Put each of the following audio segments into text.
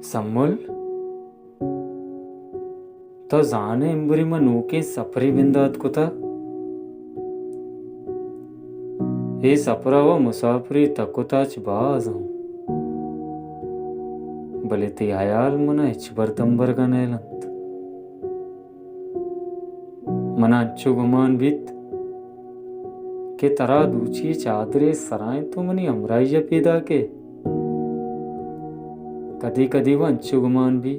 सम्मुल तो जाने इंबुरी नूके सफरी बिंदात कुता ये सफरावा मुसाफरी तकुताच बाजं बलिती हयाल मना इचबर तंबर का नेलंत मना अच्छु गुमान बीत के तरा दूची चादरे सराय तो मनी अमराइया पैदा के कदी कदी वो अच्छु गुमान भी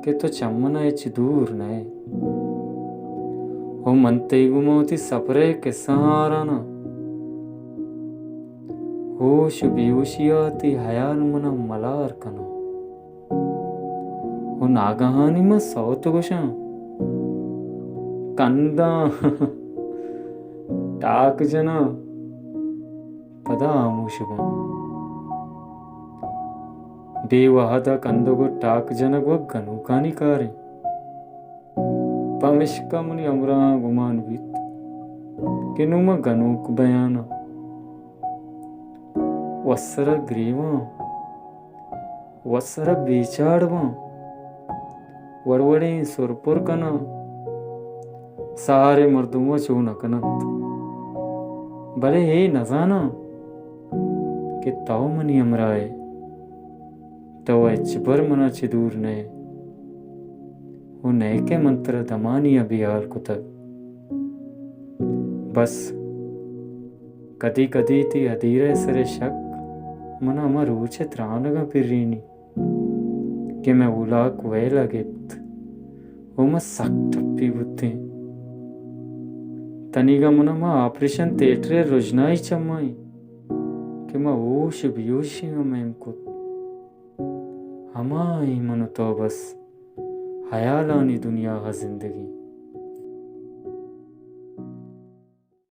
के तो चम्मना इच दूर नए वो मनते गुमोती सपरे के सहारा ना होश बेहोशियाती हयाल मना मलार कना वो नागहानी में सौत गोशा कंदा टाक जना पदा आमुषबा बेवहादा कंदगो टाक जनक व गनुकानी कारे पमिश्का मुनि अमरा गुमान बीत किनुमा गनुक बयाना वस्सर ग्रीवा वस्सर बेचाड़वा वड़वड़े सुरपुर कना सारे मर्दुमा चूनकनंत भले हे नजाना कि ताव मनी अमराए तो चिबर मना दूर ने वो नए के मंत्र दमानी अभियाल को तक बस कदी कदी ती अधीरे सरे शक मना अमर ऊंचे त्राणगा पिरीनी कि मैं उलाक वे लगित वो मैं सख्त टप्पी बुद्धि तनिगा मना मा ऑपरेशन थिएटरे रोजनाई चम्माई कि मैं ओश बियोशी में को हमारी मनो तो बस हयालानी दुनिया का जिंदगी